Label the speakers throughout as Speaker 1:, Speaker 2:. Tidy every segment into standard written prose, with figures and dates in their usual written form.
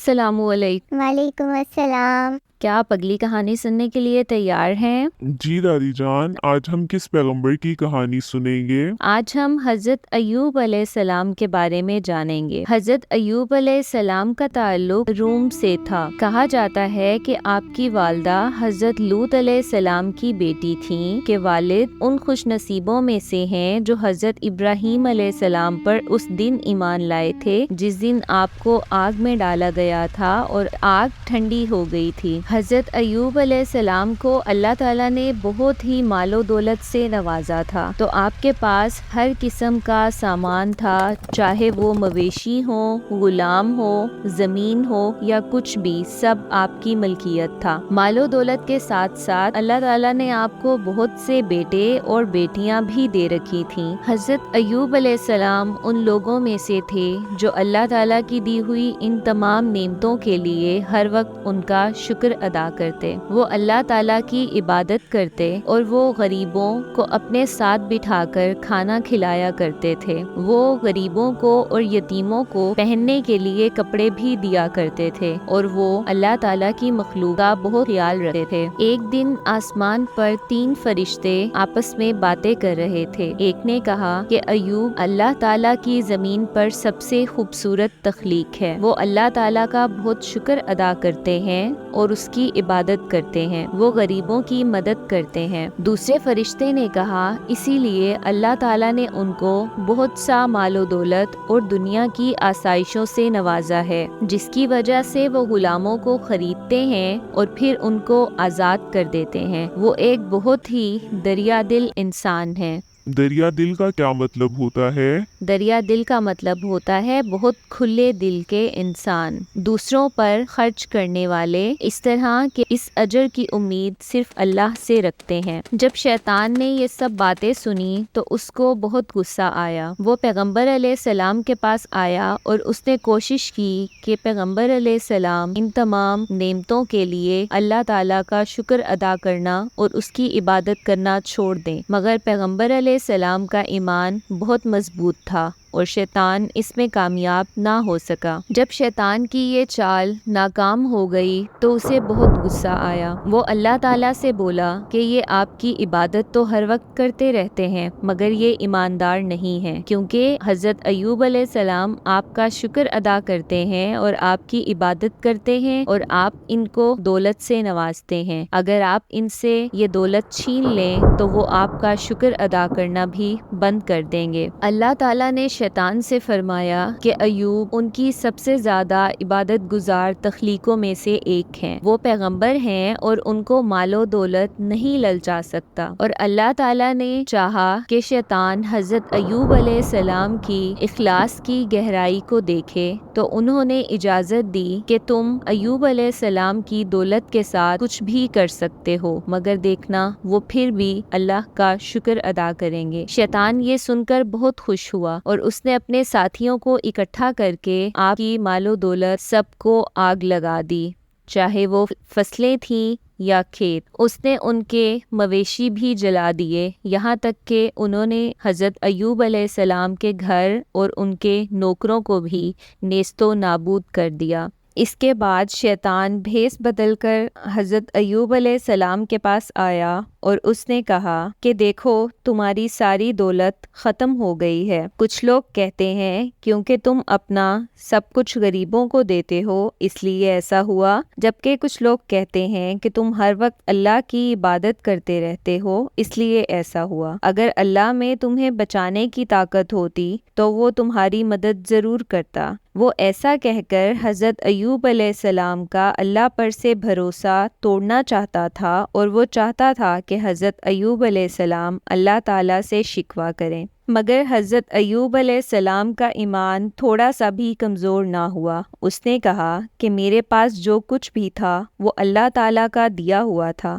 Speaker 1: السلام علیکم۔
Speaker 2: وعلیکم السلام۔
Speaker 1: کیا آپ اگلی کہانی سننے کے لیے تیار ہیں؟
Speaker 3: جی دادی جان، آج ہم کس پیغمبر کی کہانی سنیں گے؟
Speaker 1: آج ہم حضرت ایوب علیہ السلام کے بارے میں جانیں گے۔ حضرت ایوب علیہ السلام کا تعلق روم سے تھا۔ کہا جاتا ہے کہ آپ کی والدہ حضرت لوط علیہ السلام کی بیٹی تھیں کہ والد ان خوش نصیبوں میں سے ہیں جو حضرت ابراہیم علیہ السلام پر اس دن ایمان لائے تھے جس دن آپ کو آگ میں ڈالا گیا تھا اور آگ ٹھنڈی ہو گئی تھی۔ حضرت ایوب علیہ السلام کو اللہ تعالیٰ نے بہت ہی مال و دولت سے نوازا تھا، تو آپ کے پاس ہر قسم کا سامان تھا، چاہے وہ مویشی ہو، غلام ہو، زمین ہو یا کچھ بھی، سب آپ کی ملکیت تھا۔ مال و دولت کے ساتھ ساتھ اللہ تعالیٰ نے آپ کو بہت سے بیٹے اور بیٹیاں بھی دے رکھی تھیں۔ حضرت ایوب علیہ السلام ان لوگوں میں سے تھے جو اللہ تعالیٰ کی دی ہوئی ان تمام نعمتوں کے لیے ہر وقت ان کا شکر ادا کرتے۔ وہ اللہ تعالیٰ کی عبادت کرتے اور وہ غریبوں کو اپنے ساتھ بٹھا کر کھانا کھلایا کرتے تھے۔ وہ غریبوں کو اور یتیموں کو پہننے کے لیے کپڑے بھی دیا کرتے تھے اور وہ اللہ تعالیٰ کی مخلوق کا بہت خیال رکھتے تھے۔ ایک دن آسمان پر 3 فرشتے آپس میں باتیں کر رہے تھے۔ ایک نے کہا کہ ایوب اللہ تعالیٰ کی زمین پر سب سے خوبصورت تخلیق ہے، وہ اللہ تعالیٰ کا بہت شکر ادا کرتے ہیں اور اس کی عبادت کرتے ہیں، وہ غریبوں کی مدد کرتے ہیں۔ دوسرے فرشتے نے کہا اسی لیے اللہ تعالیٰ نے ان کو بہت سا مال و دولت اور دنیا کی آسائشوں سے نوازا ہے، جس کی وجہ سے وہ غلاموں کو خریدتے ہیں اور پھر ان کو آزاد کر دیتے ہیں۔ وہ ایک بہت ہی دریا دل انسان ہے۔
Speaker 3: دریا دل کا کیا مطلب ہوتا ہے؟
Speaker 1: دریا دل کا مطلب ہوتا ہے بہت کھلے دل کے انسان، دوسروں پر خرچ کرنے والے، اس طرح کہ اس اجر کی امید صرف اللہ سے رکھتے ہیں۔ جب شیطان نے یہ سب باتیں سنی تو اس کو بہت غصہ آیا۔ وہ پیغمبر علیہ السلام کے پاس آیا اور اس نے کوشش کی کہ پیغمبر علیہ السلام ان تمام نعمتوں کے لیے اللہ تعالیٰ کا شکر ادا کرنا اور اس کی عبادت کرنا چھوڑ دیں، مگر پیغمبر علیہ السلام کا ایمان بہت مضبوط تھا اور شیطان اس میں کامیاب نہ ہو سکا۔ جب شیطان کی یہ چال ناکام ہو گئی تو اسے بہت غصہ آیا۔ وہ اللہ تعالیٰ سے بولا کہ یہ آپ کی عبادت تو ہر وقت کرتے رہتے ہیں مگر یہ ایماندار نہیں ہیں، کیونکہ حضرت ایوب علیہ السلام آپ کا شکر ادا کرتے ہیں اور آپ کی عبادت کرتے ہیں اور آپ ان کو دولت سے نوازتے ہیں۔ اگر آپ ان سے یہ دولت چھین لیں تو وہ آپ کا شکر ادا کرنا بھی بند کر دیں گے۔ اللہ تعالیٰ نے شیطان سے فرمایا کہ ایوب ان کی سب سے زیادہ عبادت گزار تخلیقوں میں سے ایک ہیں، وہ پیغمبر ہیں اور ان کو مال و دولت نہیں للچا سکتا۔ اور اللہ تعالیٰ نے چاہا کہ شیطان حضرت ایوب علیہ السلام کی اخلاص کی گہرائی کو دیکھے تو انہوں نے اجازت دی کہ تم ایوب علیہ السلام کی دولت کے ساتھ کچھ بھی کر سکتے ہو، مگر دیکھنا وہ پھر بھی اللہ کا شکر ادا کریں گے۔ شیطان یہ سن کر بہت خوش ہوا اور اس نے اپنے ساتھیوں کو اکٹھا کر کے آپ کی مال و دولت سب کو آگ لگا دی، چاہے وہ فصلیں تھیں یا کھیت۔ اس نے ان کے مویشی بھی جلا دیے، یہاں تک کہ انہوں نے حضرت ایوب علیہ السلام کے گھر اور ان کے نوکروں کو بھی نیست و نابود کر دیا۔ اس کے بعد شیطان بھیس بدل کر حضرت ایوب علیہ السلام کے پاس آیا اور اس نے کہا کہ دیکھو تمہاری ساری دولت ختم ہو گئی ہے۔ کچھ لوگ کہتے ہیں کیونکہ تم اپنا سب کچھ غریبوں کو دیتے ہو اس لیے ایسا ہوا، جبکہ کچھ لوگ کہتے ہیں کہ تم ہر وقت اللہ کی عبادت کرتے رہتے ہو اس لیے ایسا ہوا۔ اگر اللہ میں تمہیں بچانے کی طاقت ہوتی تو وہ تمہاری مدد ضرور کرتا۔ وہ ایسا کہہ کر حضرت ایوب علیہ السلام کا اللہ پر سے بھروسہ توڑنا چاہتا تھا اور وہ چاہتا تھا کہ حضرت ایوب علیہ السلام اللہ تعالیٰ سے شکوہ کریں، مگر حضرت ایوب علیہ السلام کا ایمان تھوڑا سا بھی کمزور نہ ہوا۔ اس نے کہا کہ میرے پاس جو کچھ بھی تھا وہ اللہ تعالیٰ کا دیا ہوا تھا،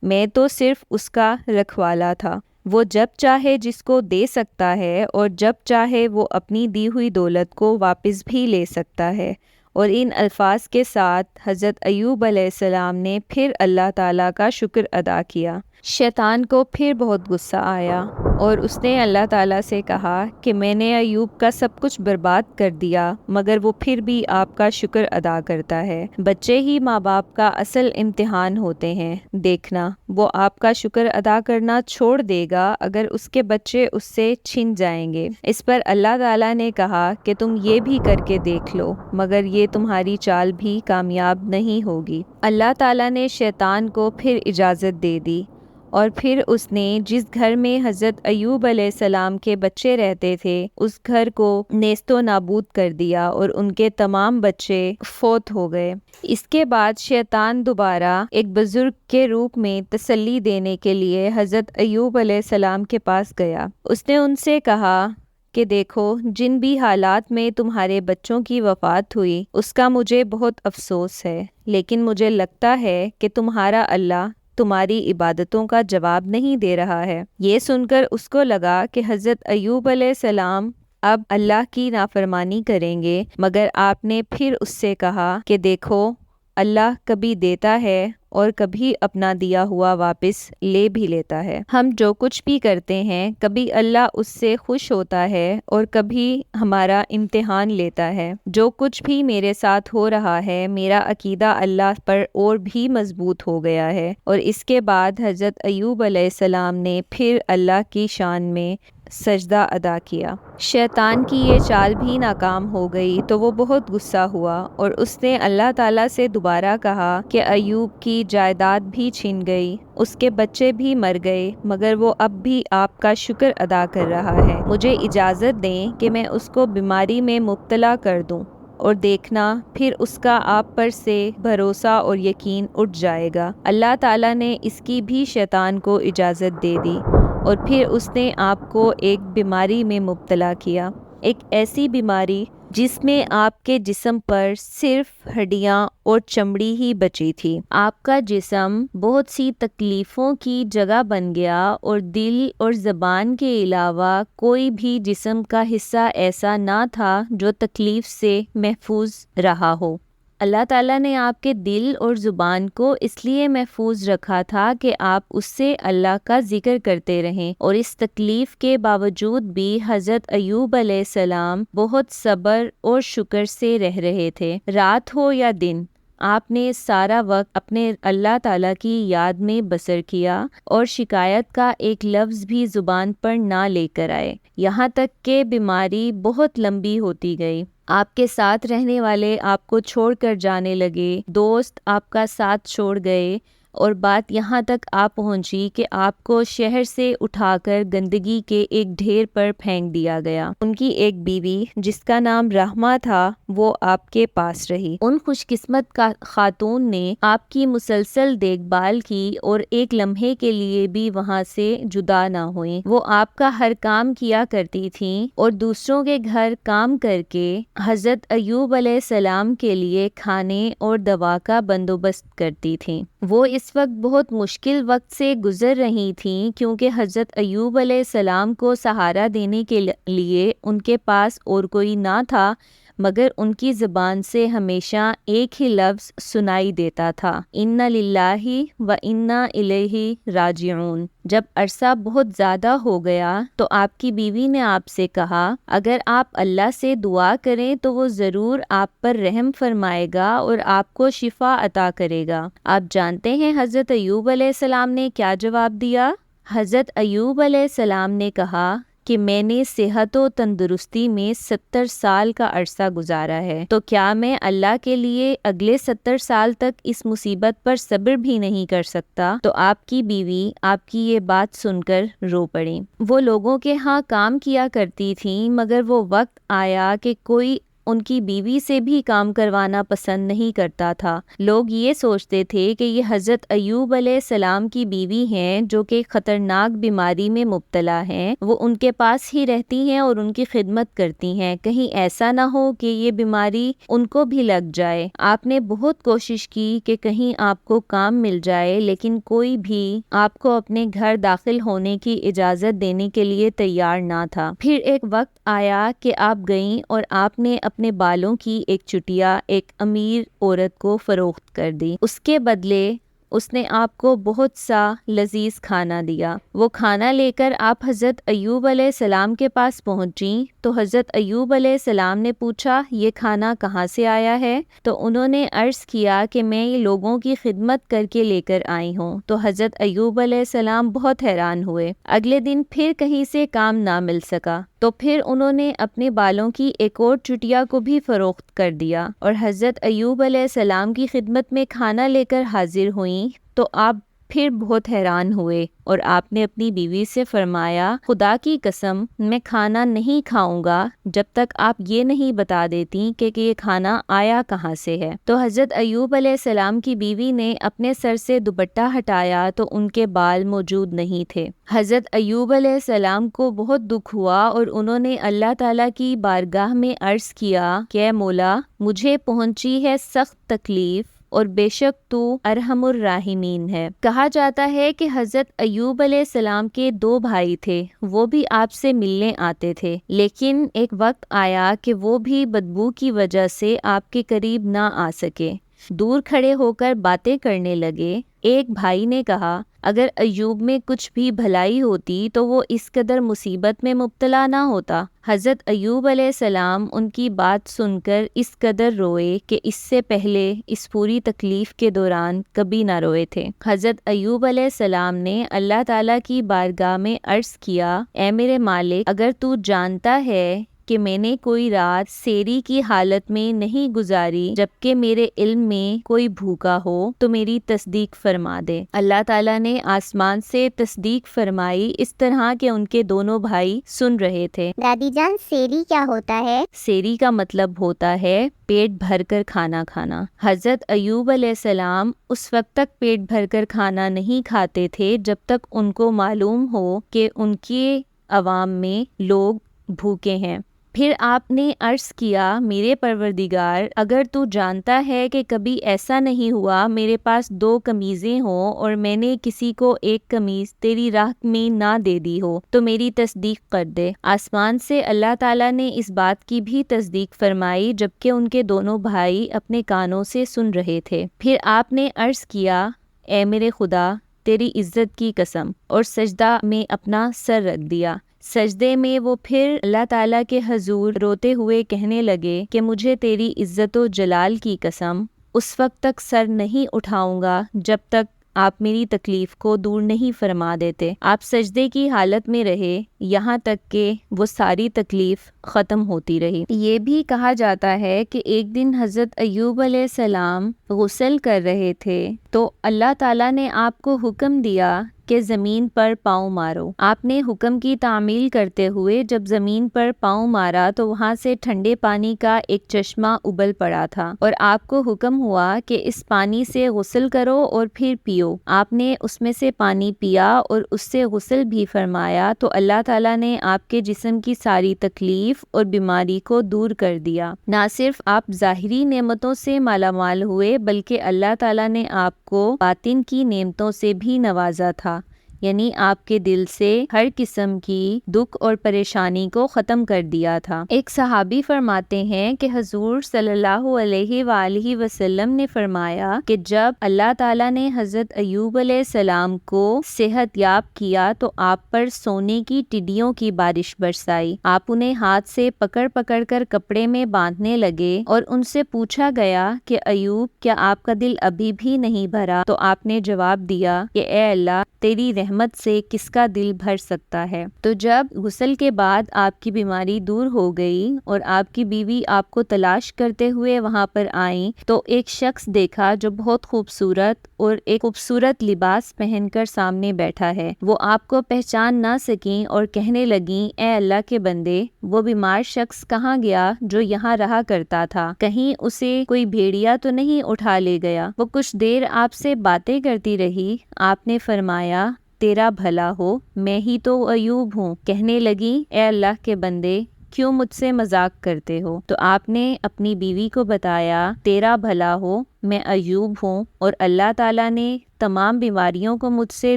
Speaker 1: میں تو صرف اس کا رکھوالا تھا۔ وہ جب چاہے جس کو دے سکتا ہے اور جب چاہے وہ اپنی دی ہوئی دولت کو واپس بھی لے سکتا ہے۔ اور ان الفاظ کے ساتھ حضرت ایوب علیہ السلام نے پھر اللہ تعالیٰ کا شکر ادا کیا۔ شیطان کو پھر بہت غصہ آیا اور اس نے اللہ تعالیٰ سے کہا کہ میں نے ایوب کا سب کچھ برباد کر دیا مگر وہ پھر بھی آپ کا شکر ادا کرتا ہے۔ بچے ہی ماں باپ کا اصل امتحان ہوتے ہیں، دیکھنا وہ آپ کا شکر ادا کرنا چھوڑ دے گا اگر اس کے بچے اس سے چھن جائیں گے۔ اس پر اللہ تعالیٰ نے کہا کہ تم یہ بھی کر کے دیکھ لو مگر یہ تمہاری چال بھی کامیاب نہیں ہوگی۔ اللہ تعالیٰ نے شیطان کو پھر اجازت دے دی اور پھر اس نے جس گھر میں حضرت ایوب علیہ السلام کے بچے رہتے تھے اس گھر کو نیست و نابود کر دیا اور ان کے تمام بچے فوت ہو گئے۔ اس کے بعد شیطان دوبارہ ایک بزرگ کے روپ میں تسلی دینے کے لیے حضرت ایوب علیہ السلام کے پاس گیا۔ اس نے ان سے کہا کہ دیکھو جن بھی حالات میں تمہارے بچوں کی وفات ہوئی اس کا مجھے بہت افسوس ہے، لیکن مجھے لگتا ہے کہ تمہارا اللہ تمہاری عبادتوں کا جواب نہیں دے رہا ہے۔ یہ سن کر اس کو لگا کہ حضرت ایوب علیہ السلام اب اللہ کی نافرمانی کریں گے، مگر آپ نے پھر اس سے کہا کہ دیکھو اللہ کبھی دیتا ہے اور کبھی اپنا دیا ہوا واپس لے بھی لیتا ہے۔ ہم جو کچھ بھی کرتے ہیں کبھی اللہ اس سے خوش ہوتا ہے اور کبھی ہمارا امتحان لیتا ہے۔ جو کچھ بھی میرے ساتھ ہو رہا ہے میرا عقیدہ اللہ پر اور بھی مضبوط ہو گیا ہے۔ اور اس کے بعد حضرت ایوب علیہ السلام نے پھر اللہ کی شان میں سجدہ ادا کیا۔ شیطان کی یہ چال بھی ناکام ہو گئی تو وہ بہت غصہ ہوا اور اس نے اللہ تعالیٰ سے دوبارہ کہا کہ ایوب کی جائیداد بھی چھن گئی، اس کے بچے بھی مر گئے مگر وہ اب بھی آپ کا شکر ادا کر رہا ہے۔ مجھے اجازت دیں کہ میں اس کو بیماری میں مبتلا کر دوں اور دیکھنا پھر اس کا آپ پر سے بھروسہ اور یقین اٹھ جائے گا۔ اللہ تعالیٰ نے اس کی بھی شیطان کو اجازت دے دی اور پھر اس نے آپ کو ایک بیماری میں مبتلا کیا، ایک ایسی بیماری جس میں آپ کے جسم پر صرف ہڈیاں اور چمڑی ہی بچی تھی۔ آپ کا جسم بہت سی تکلیفوں کی جگہ بن گیا اور دل اور زبان کے علاوہ کوئی بھی جسم کا حصہ ایسا نہ تھا جو تکلیف سے محفوظ رہا ہو۔ اللہ تعالیٰ نے آپ کے دل اور زبان کو اس لیے محفوظ رکھا تھا کہ آپ اس سے اللہ کا ذکر کرتے رہیں، اور اس تکلیف کے باوجود بھی حضرت ایوب علیہ السلام بہت صبر اور شکر سے رہ رہے تھے۔ رات ہو یا دن آپ نے سارا وقت اپنے اللہ تعالیٰ کی یاد میں بسر کیا اور شکایت کا ایک لفظ بھی زبان پر نہ لے کر آئے، یہاں تک کہ بیماری بہت لمبی ہوتی گئی۔ آپ کے ساتھ رہنے والے آپ کو چھوڑ کر جانے لگے، دوست آپ کا ساتھ چھوڑ گئے، اور بات یہاں تک آ پہنچی کہ آپ کو شہر سے اٹھا کر گندگی کے ایک ڈھیر پر پھینک دیا گیا۔ ان کی ایک بیوی جس کا نام رحمہ تھا وہ آپ کے پاس رہی۔ ان خوش قسمت خاتون نے آپ کی مسلسل دیکھ بھال کی اور ایک لمحے کے لیے بھی وہاں سے جدا نہ ہوئیں۔ وہ آپ کا ہر کام کیا کرتی تھیں اور دوسروں کے گھر کام کر کے حضرت ایوب علیہ السلام کے لیے کھانے اور دوا کا بندوبست کرتی تھیں۔ وہ اس وقت بہت مشکل وقت سے گزر رہی تھیں کیونکہ حضرت ایوب علیہ السلام کو سہارا دینے کے لیے ان کے پاس اور کوئی نہ تھا، مگر ان کی زبان سے ہمیشہ ایک ہی لفظ سنائی دیتا تھا، اِنَّ لِلَّهِ وَإِنَّا إِلَيْهِ راجعون۔ جب عرصہ بہت زیادہ ہو گیا تو آپ کی بیوی نے آپ سے کہا، اگر آپ اللہ سے دعا کریں تو وہ ضرور آپ پر رحم فرمائے گا اور آپ کو شفا عطا کرے گا۔ آپ جانتے ہیں حضرت ایوب علیہ السلام نے کیا جواب دیا؟ حضرت ایوب علیہ السلام نے کہا کہ میں نے صحت و تندرستی میں 70 سال کا عرصہ گزارا ہے، تو کیا میں اللہ کے لیے اگلے 70 سال تک اس مصیبت پر صبر بھی نہیں کر سکتا؟ تو آپ کی بیوی آپ کی یہ بات سن کر رو پڑیں۔ وہ لوگوں کے ہاں کام کیا کرتی تھیں مگر وہ وقت آیا کہ کوئی ان کی بیوی سے بھی کام کروانا پسند نہیں کرتا تھا۔ لوگ یہ سوچتے تھے کہ یہ حضرت ایوب علیہ السلام کی بیوی ہیں جو کہ خطرناک بیماری میں مبتلا ہیں، وہ ان کے پاس ہی رہتی ہیں اور ان کی خدمت کرتی ہیں، کہیں ایسا نہ ہو کہ یہ بیماری ان کو بھی لگ جائے۔ آپ نے بہت کوشش کی کہ کہیں آپ کو کام مل جائے لیکن کوئی بھی آپ کو اپنے گھر داخل ہونے کی اجازت دینے کے لیے تیار نہ تھا۔ پھر ایک وقت آیا کہ آپ گئیں اور آپ نے اپنے بالوں کی ایک چٹیا ایک امیر عورت کو فروخت کر دی، اس کے بدلے اس نے آپ کو بہت سا لذیذ کھانا دیا۔ وہ کھانا لے کر آپ حضرت ایوب علیہ السلام کے پاس پہنچیں تو حضرت ایوب علیہ السلام نے پوچھا یہ کھانا کہاں سے آیا ہے؟ تو انہوں نے عرض کیا کہ میں یہ لوگوں کی خدمت کر کے لے کر آئی ہوں۔ تو حضرت ایوب علیہ السلام بہت حیران ہوئے۔ اگلے دن پھر کہیں سے کام نہ مل سکا تو پھر انہوں نے اپنے بالوں کی ایک اور چٹیا کو بھی فروخت کر دیا اور حضرت ایوب علیہ السلام کی خدمت میں کھانا لے کر حاضر ہوئیں تو آپ پھر بہت حیران ہوئے اور آپ نے اپنی بیوی سے فرمایا خدا کی قسم میں کھانا نہیں کھاؤں گا جب تک آپ یہ نہیں بتا دیتی کہ یہ کھانا آیا کہاں سے ہے۔ تو حضرت ایوب علیہ السلام کی بیوی نے اپنے سر سے دوپٹہ ہٹایا تو ان کے بال موجود نہیں تھے۔ حضرت ایوب علیہ السلام کو بہت دکھ ہوا اور انہوں نے اللہ تعالیٰ کی بارگاہ میں عرض کیا کہ اے مولا مجھے پہنچی ہے سخت تکلیف اور بے شک تو ارحم الراحمین ہے۔ کہا جاتا ہے کہ حضرت ایوب علیہ السلام کے 2 بھائی تھے، وہ بھی آپ سے ملنے آتے تھے، لیکن ایک وقت آیا کہ وہ بھی بدبو کی وجہ سے آپ کے قریب نہ آ سکے، دور کھڑے ہو کر باتیں کرنے لگے۔ ایک بھائی نے کہا اگر ایوب میں کچھ بھی بھلائی ہوتی تو وہ اس قدر مصیبت میں مبتلا نہ ہوتا۔ حضرت ایوب علیہ السلام ان کی بات سن کر اس قدر روئے کہ اس سے پہلے اس پوری تکلیف کے دوران کبھی نہ روئے تھے۔ حضرت ایوب علیہ السلام نے اللہ تعالیٰ کی بارگاہ میں عرض کیا اے میرے مالک اگر تو جانتا ہے کہ میں نے کوئی رات سیری کی حالت میں نہیں گزاری جبکہ میرے علم میں کوئی بھوکا ہو تو میری تصدیق فرما دے۔ اللہ تعالیٰ نے آسمان سے تصدیق فرمائی اس طرح کہ ان کے دونوں بھائی سن رہے تھے۔
Speaker 2: دادی جان سیری کیا ہوتا ہے؟
Speaker 1: سیری کا مطلب ہوتا ہے پیٹ بھر کر کھانا کھانا۔ حضرت ایوب علیہ السلام اس وقت تک پیٹ بھر کر کھانا نہیں کھاتے تھے جب تک ان کو معلوم ہو کہ ان کے عوام میں لوگ بھوکے ہیں۔ پھر آپ نے عرض کیا میرے پروردگار اگر تو جانتا ہے کہ کبھی ایسا نہیں ہوا میرے پاس 2 قمیضیں ہوں اور میں نے کسی کو ایک قمیض تیری راہ میں نہ دے دی ہو تو میری تصدیق کر دے۔ آسمان سے اللہ تعالیٰ نے اس بات کی بھی تصدیق فرمائی جبکہ ان کے دونوں بھائی اپنے کانوں سے سن رہے تھے۔ پھر آپ نے عرض کیا اے میرے خدا تیری عزت کی قسم اور سجدہ میں اپنا سر رکھ دیا۔ سجدے میں وہ پھر اللہ تعالیٰ کے حضور روتے ہوئے کہنے لگے کہ مجھے تیری عزت و جلال کی قسم اس وقت تک سر نہیں اٹھاؤں گا جب تک آپ میری تکلیف کو دور نہیں فرما دیتے۔ آپ سجدے کی حالت میں رہے یہاں تک کہ وہ ساری تکلیف ختم ہوتی رہی۔ یہ بھی کہا جاتا ہے کہ ایک دن حضرت ایوب علیہ السلام غسل کر رہے تھے تو اللہ تعالیٰ نے آپ کو حکم دیا کہ زمین پر پاؤں مارو۔ آپ نے حکم کی تعمیل کرتے ہوئے جب زمین پر پاؤں مارا تو وہاں سے ٹھنڈے پانی کا ایک چشمہ ابل پڑا تھا اور آپ کو حکم ہوا کہ اس پانی سے غسل کرو اور پھر پیو۔ آپ نے اس میں سے پانی پیا اور اس سے غسل بھی فرمایا تو اللہ تعالیٰ نے آپ کے جسم کی ساری تکلیف اور بیماری کو دور کر دیا۔ نہ صرف آپ ظاہری نعمتوں سے مالا مال ہوئے بلکہ اللہ تعالیٰ نے آپ کو باطن کی نعمتوں سے بھی نوازا تھا، یعنی آپ کے دل سے ہر قسم کی دکھ اور پریشانی کو ختم کر دیا تھا۔ ایک صحابی فرماتے ہیں کہ حضور صلی اللہ علیہ وآلہ وسلم نے فرمایا کہ جب اللہ تعالیٰ نے حضرت ایوب علیہ السلام کو صحت یاب کیا تو آپ پر سونے کی ٹڈیوں کی بارش برسائی۔ آپ انہیں ہاتھ سے پکڑ پکڑ کر کپڑے میں باندھنے لگے اور ان سے پوچھا گیا کہ ایوب کیا آپ کا دل ابھی بھی نہیں بھرا؟ تو آپ نے جواب دیا کہ اے اللہ تیری رحمت سے کس کا دل بھر سکتا ہے۔ تو جب غسل کے بعد آپ کی بیماری دور ہو گئی اور آپ کی بیوی آپ کو تلاش کرتے ہوئے وہاں پر آئیں تو ایک شخص دیکھا جو بہت خوبصورت اور ایک خوبصورت لباس پہن کر سامنے بیٹھا ہے۔ وہ آپ کو پہچان نہ سکیں اور کہنے لگیں اے اللہ کے بندے وہ بیمار شخص کہاں گیا جو یہاں رہا کرتا تھا؟ کہیں اسے کوئی بھیڑیا تو نہیں اٹھا لے گیا؟ وہ کچھ دیر آپ سے باتیں کرتی رہی۔ آپ نے فرمایا تیرا بھلا ہو میں ہی تو ایوب ہوں۔ کہنے لگی اے اللہ کے بندے کیوں مجھ سے مذاق کرتے ہو؟ تو آپ نے اپنی بیوی کو بتایا تیرا بھلا ہو میں ایوب ہوں اور اللہ تعالیٰ نے تمام بیماریوں کو مجھ سے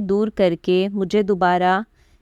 Speaker 1: دور کر کے مجھے دوبارہ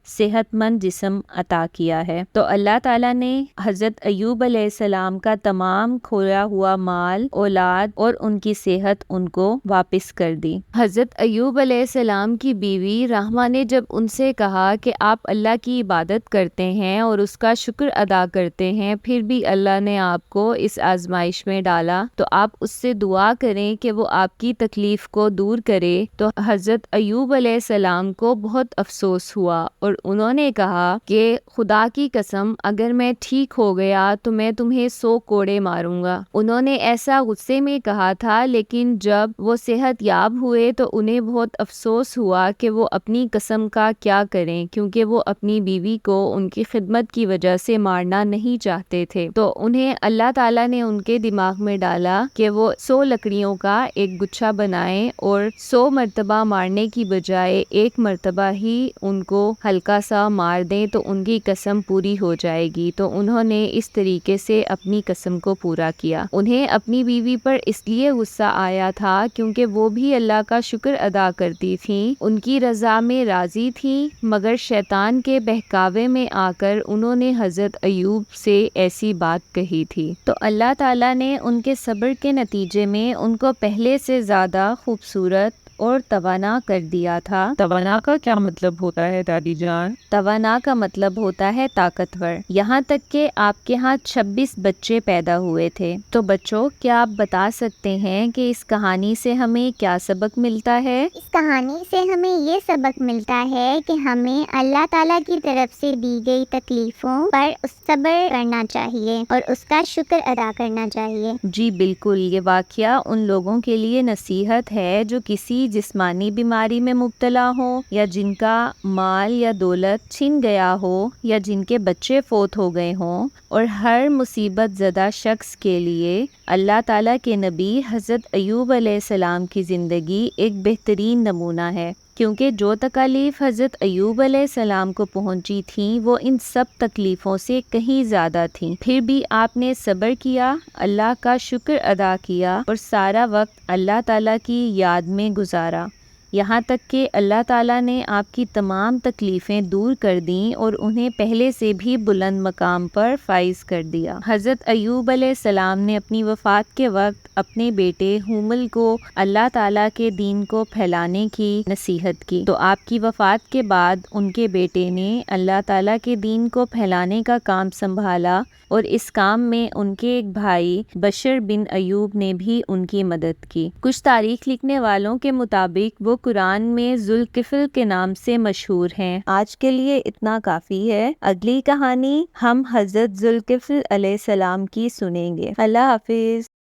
Speaker 1: صحت مند جسم عطا کیا ہے۔ تو اللہ تعالیٰ نے حضرت ایوب علیہ السلام کا تمام کھویا ہوا مال، اولاد اور ان کی صحت ان کو واپس کر دی۔ حضرت ایوب علیہ السلام کی بیوی رحمہ نے جب ان سے کہا کہ آپ اللہ کی عبادت کرتے ہیں اور اس کا شکر ادا کرتے ہیں، پھر بھی اللہ نے آپ کو اس آزمائش میں ڈالا، تو آپ اس سے دعا کریں کہ وہ آپ کی تکلیف کو دور کرے۔ تو حضرت ایوب علیہ السلام کو بہت افسوس ہوا اور انہوں نے کہا کہ خدا کی قسم، اگر میں ٹھیک ہو گیا تو میں تمہیں 100 کوڑے ماروں گا۔ انہوں نے ایسا غصے میں کہا تھا، لیکن جب وہ صحت یاب ہوئے تو انہیں بہت افسوس ہوا کہ وہ اپنی قسم کا کیا کریں، کیونکہ وہ اپنی بیوی کو ان کی خدمت کی وجہ سے مارنا نہیں چاہتے تھے۔ تو انہیں اللہ تعالیٰ نے ان کے دماغ میں ڈالا کہ وہ 100 لکڑیوں کا ایک گچھا بنائیں اور 100 مرتبہ مارنے کی بجائے ایک مرتبہ ہی ان کو ہلکا سا مار دیں تو ان کی قسم پوری ہو جائے گی۔ تو انہوں نے اس طریقے سے اپنی قسم کو پورا کیا۔ انہیں اپنی بیوی پر اس لیے غصہ آیا تھا کیونکہ وہ بھی اللہ کا شکر ادا کرتی تھیں، ان کی رضا میں راضی تھیں، مگر شیطان کے بہکاوے میں آ کر انہوں نے حضرت ایوب سے ایسی بات کہی تھی۔ تو اللہ تعالیٰ نے ان کے صبر کے نتیجے میں ان کو پہلے سے زیادہ خوبصورت اور توانا کر دیا تھا۔
Speaker 4: توانا کا کیا مطلب ہوتا ہے دادی جان؟
Speaker 1: توانا کا مطلب ہوتا ہے طاقتور۔ یہاں تک کہ آپ کے ہاں 26 بچے پیدا ہوئے تھے۔ تو بچوں، کیا آپ بتا سکتے ہیں کہ اس کہانی سے ہمیں کیا سبق ملتا ہے؟
Speaker 2: اس کہانی سے ہمیں یہ سبق ملتا ہے کہ ہمیں اللہ تعالیٰ کی طرف سے دی گئی تکلیفوں پر صبر کرنا چاہیے اور اس کا شکر ادا کرنا چاہیے۔
Speaker 1: جی بالکل، یہ واقعہ ان لوگوں کے لیے نصیحت ہے جو کسی جسمانی بیماری میں مبتلا ہوں، یا جن کا مال یا دولت چھن گیا ہو، یا جن کے بچے فوت ہو گئے ہوں، اور ہر مصیبت زدہ شخص کے لیے اللہ تعالیٰ کے نبی حضرت ایوب علیہ السلام کی زندگی ایک بہترین نمونہ ہے، کیونکہ جو تکالیف حضرت ایوب علیہ السلام کو پہنچی تھیں وہ ان سب تکلیفوں سے کہیں زیادہ تھیں، پھر بھی آپ نے صبر کیا، اللہ کا شکر ادا کیا اور سارا وقت اللہ تعالیٰ کی یاد میں گزارا، یہاں تک کہ اللہ تعالیٰ نے آپ کی تمام تکلیفیں دور کر دیں اور انہیں پہلے سے بھی بلند مقام پر فائز کر دیا۔ حضرت ایوب علیہ السلام نے اپنی وفات کے وقت اپنے بیٹے حومل کو اللہ تعالیٰ کے دین کو پھیلانے کی نصیحت کی۔ تو آپ کی وفات کے بعد ان کے بیٹے نے اللہ تعالیٰ کے دین کو پھیلانے کا کام سنبھالا، اور اس کام میں ان کے ایک بھائی بشر بن ایوب نے بھی ان کی مدد کی۔ کچھ تاریخ لکھنے والوں کے مطابق وہ قرآن میں ذوالکفل کے نام سے مشہور ہیں۔ آج کے لیے اتنا کافی ہے، اگلی کہانی ہم حضرت ذوالکفل علیہ السلام کی سنیں گے۔ اللہ حافظ۔